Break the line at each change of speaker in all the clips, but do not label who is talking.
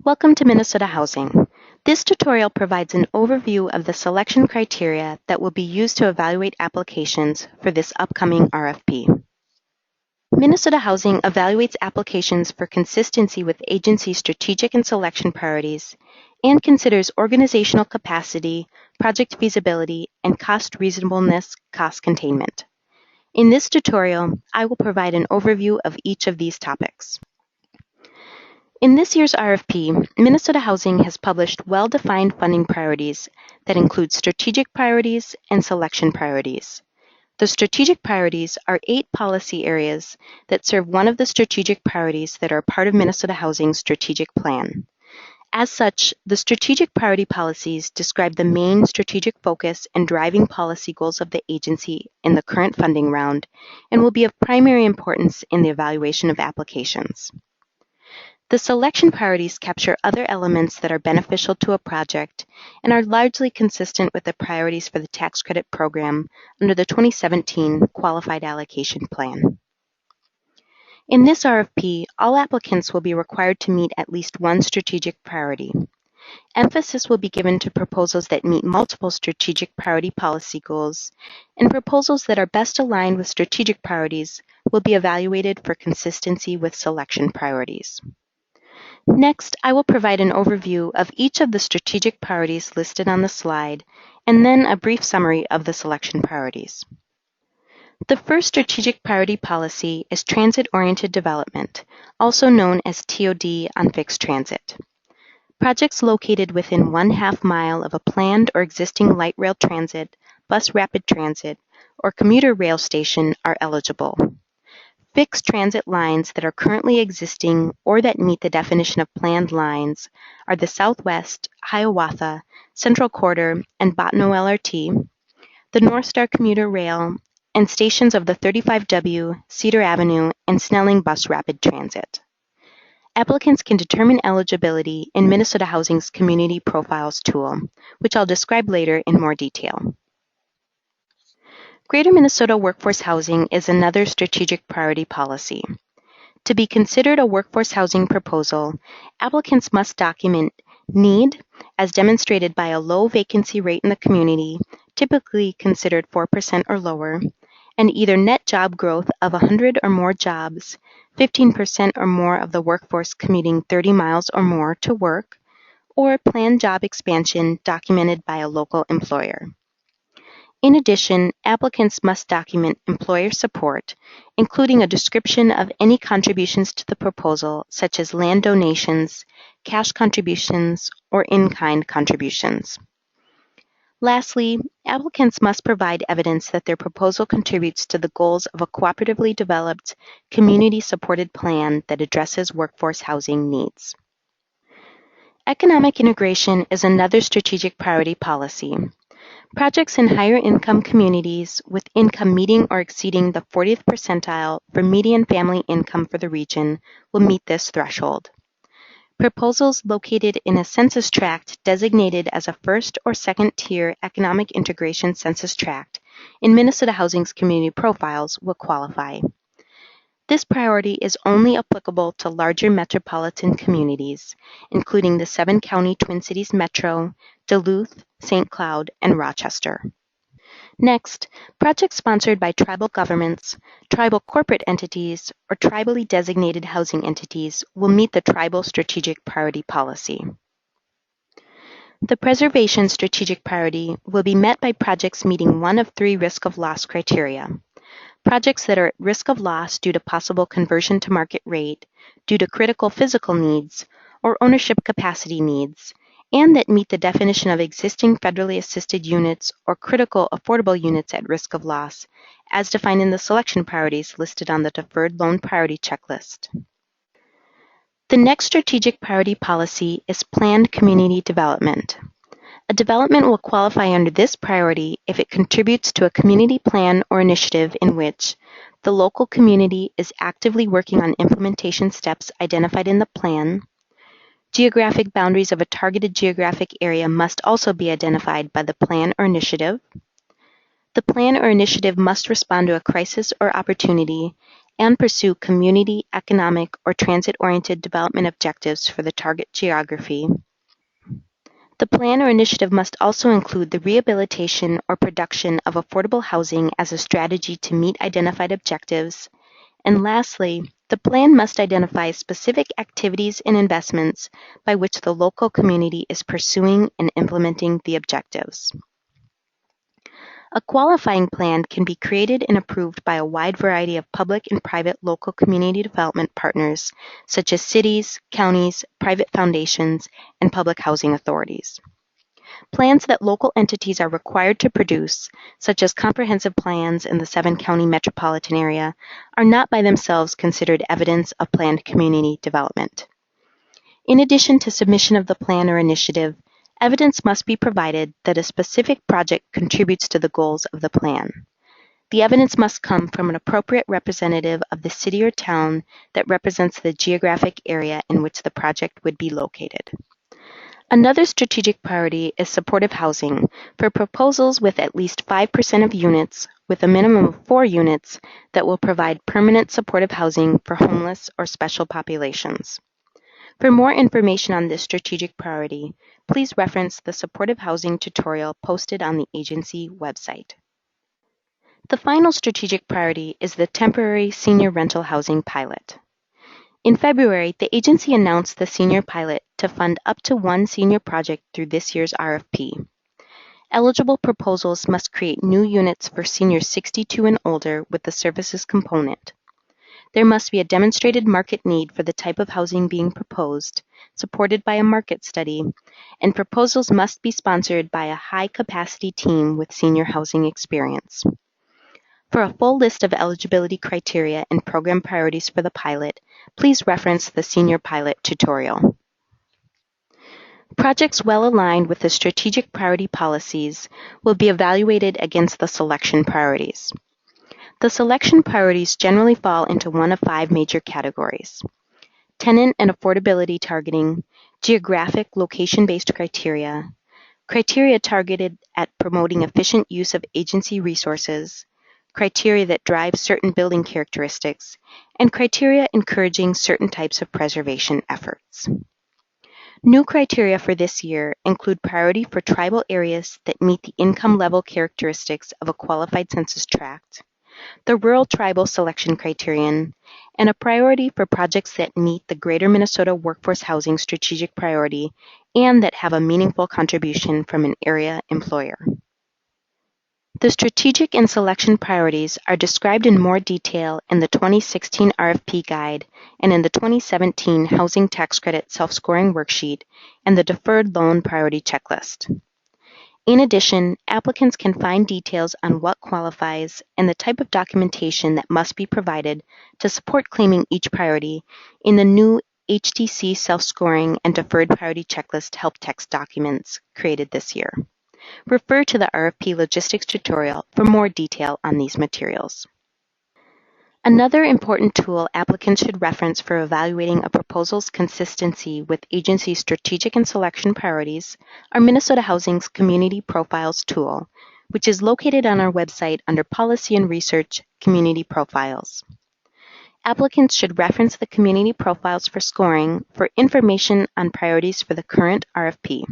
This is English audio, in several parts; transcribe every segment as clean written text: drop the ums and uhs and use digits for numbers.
Welcome to Minnesota Housing. This tutorial provides an overview of the selection criteria that will be used to evaluate applications for this upcoming RFP. Minnesota Housing evaluates applications for consistency with agency strategic and selection priorities and considers organizational capacity, project feasibility, and cost reasonableness, cost containment. In this tutorial, I will provide an overview of each of these topics. In this year's RFP, Minnesota Housing has published well-defined funding priorities that include strategic priorities and selection priorities. The strategic priorities are 8 policy areas that serve one of the strategic priorities that are part of Minnesota Housing's strategic plan. As such, the strategic priority policies describe the main strategic focus and driving policy goals of the agency in the current funding round and will be of primary importance in the evaluation of applications. The selection priorities capture other elements that are beneficial to a project and are largely consistent with the priorities for the tax credit program under the 2017 Qualified Allocation Plan. In this RFP, all applicants will be required to meet at least one strategic priority. Emphasis will be given to proposals that meet multiple strategic priority policy goals, and proposals that are best aligned with strategic priorities will be evaluated for consistency with selection priorities. Next, I will provide an overview of each of the strategic priorities listed on the slide, and then a brief summary of the selection priorities. The first strategic priority policy is transit-oriented development, also known as TOD on fixed transit. Projects located within 1/2 mile of a planned or existing light rail transit, bus rapid transit, or commuter rail station are eligible. Fixed transit lines that are currently existing or that meet the definition of planned lines are the Southwest, Hiawatha, Central Corridor, and Bottineau LRT, the North Star Commuter Rail, and stations of the 35W, Cedar Avenue, and Snelling Bus Rapid Transit. Applicants can determine eligibility in Minnesota Housing's Community Profiles tool, which I'll describe later in more detail. Greater Minnesota Workforce Housing is another strategic priority policy. To be considered a workforce housing proposal, applicants must document need, as demonstrated by a low vacancy rate in the community, typically considered 4% or lower, and either net job growth of 100 or more jobs, 15% or more of the workforce commuting 30 miles or more to work, or planned job expansion documented by a local employer. In addition, applicants must document employer support, including a description of any contributions to the proposal, such as land donations, cash contributions, or in-kind contributions. Lastly, applicants must provide evidence that their proposal contributes to the goals of a cooperatively developed, community-supported plan that addresses workforce housing needs. Economic integration is another strategic priority policy. Projects in higher income communities with income meeting or exceeding the 40th percentile for median family income for the region will meet this threshold. Proposals located in a census tract designated as a first or second tier economic integration census tract in Minnesota Housing's Community Profiles will qualify. This priority is only applicable to larger metropolitan communities, including the 7-county Twin Cities Metro, Duluth, St. Cloud, and Rochester. Next, projects sponsored by tribal governments, tribal corporate entities, or tribally designated housing entities will meet the Tribal Strategic Priority Policy. The Preservation Strategic Priority will be met by projects meeting one of 3 risk of loss criteria. Projects that are at risk of loss due to possible conversion to market rate, due to critical physical needs, or ownership capacity needs, and that meet the definition of existing federally assisted units or critical affordable units at risk of loss, as defined in the selection priorities listed on the Deferred Loan Priority Checklist. The next strategic priority policy is planned community development. A development will qualify under this priority if it contributes to a community plan or initiative in which the local community is actively working on implementation steps identified in the plan. Geographic boundaries of a targeted geographic area must also be identified by the plan or initiative. The plan or initiative must respond to a crisis or opportunity, and pursue community, economic, or transit-oriented development objectives for the target geography. The plan or initiative must also include the rehabilitation or production of affordable housing as a strategy to meet identified objectives. And lastly, the plan must identify specific activities and investments by which the local community is pursuing and implementing the objectives. A qualifying plan can be created and approved by a wide variety of public and private local community development partners, such as cities, counties, private foundations, and public housing authorities. Plans that local entities are required to produce, such as comprehensive plans in the 7-county metropolitan area, are not by themselves considered evidence of planned community development. In addition to submission of the plan or initiative, evidence must be provided that a specific project contributes to the goals of the plan. The evidence must come from an appropriate representative of the city or town that represents the geographic area in which the project would be located. Another strategic priority is supportive housing for proposals with at least 5% of units with a minimum of 4 units that will provide permanent supportive housing for homeless or special populations. For more information on this strategic priority, please reference the supportive housing tutorial posted on the agency website. The final strategic priority is the temporary senior rental housing pilot. In February, the agency announced the senior pilot to fund up to 1 senior project through this year's RFP. Eligible proposals must create new units for seniors 62 and older with the services component. There must be a demonstrated market need for the type of housing being proposed, supported by a market study, and proposals must be sponsored by a high-capacity team with senior housing experience. For a full list of eligibility criteria and program priorities for the pilot, please reference the Senior Pilot tutorial. Projects well aligned with the strategic priority policies will be evaluated against the selection priorities. The selection priorities generally fall into one of 5 major categories: tenant and affordability targeting, geographic location-based criteria, criteria targeted at promoting efficient use of agency resources, criteria that drive certain building characteristics, and criteria encouraging certain types of preservation efforts. New criteria for this year include priority for tribal areas that meet the income level characteristics of a qualified census tract, the rural tribal selection criterion, and a priority for projects that meet the Greater Minnesota Workforce Housing Strategic Priority and that have a meaningful contribution from an area employer. The strategic and selection priorities are described in more detail in the 2016 RFP Guide and in the 2017 Housing Tax Credit Self-Scoring Worksheet and the Deferred Loan Priority Checklist. In addition, applicants can find details on what qualifies and the type of documentation that must be provided to support claiming each priority in the new HTC Self-Scoring and Deferred Priority Checklist help text documents created this year. Refer to the RFP Logistics tutorial for more detail on these materials. Another important tool applicants should reference for evaluating a proposal's consistency with agency strategic and selection priorities are Minnesota Housing's Community Profiles tool, which is located on our website under Policy and Research, Community Profiles. Applicants should reference the Community Profiles for scoring for information on priorities for the current RFP.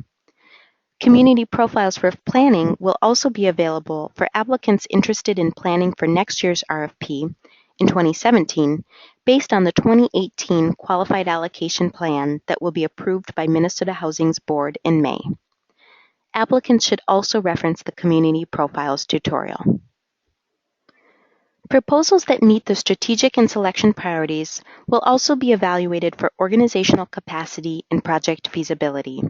Community Profiles for planning will also be available for applicants interested in planning for next year's RFP in 2017 based on the 2018 Qualified Allocation Plan that will be approved by Minnesota Housing's board in May. Applicants should also reference the Community Profiles tutorial. Proposals that meet the strategic and selection priorities will also be evaluated for organizational capacity and project feasibility.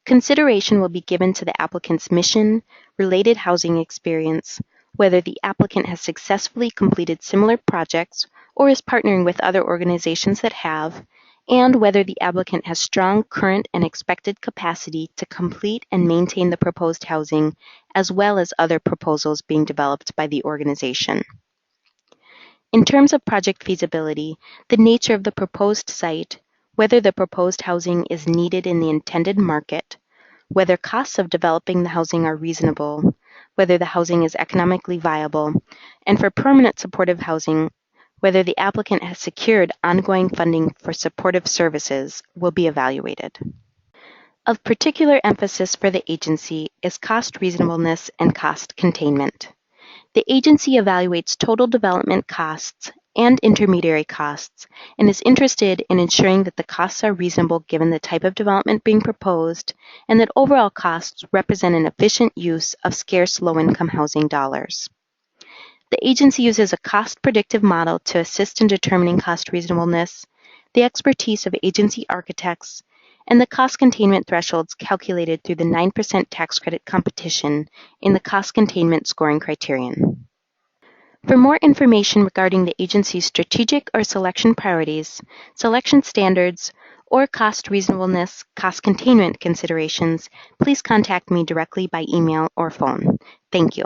Consideration will be given to the applicant's mission, related housing experience, whether the applicant has successfully completed similar projects or is partnering with other organizations that have, and whether the applicant has strong current and expected capacity to complete and maintain the proposed housing, as well as other proposals being developed by the organization. In terms of project feasibility, the nature of the proposed site, whether the proposed housing is needed in the intended market, whether costs of developing the housing are reasonable, whether the housing is economically viable, and for permanent supportive housing, whether the applicant has secured ongoing funding for supportive services will be evaluated. Of particular emphasis for the agency is cost reasonableness and cost containment. The agency evaluates total development costs and intermediary costs and is interested in ensuring that the costs are reasonable given the type of development being proposed and that overall costs represent an efficient use of scarce low-income housing dollars. The agency uses a cost predictive model to assist in determining cost reasonableness, the expertise of agency architects, and the cost containment thresholds calculated through the 9% tax credit competition in the cost containment scoring criterion. For more information regarding the agency's strategic or selection priorities, selection standards, or cost reasonableness, cost containment considerations, please contact me directly by email or phone. Thank you.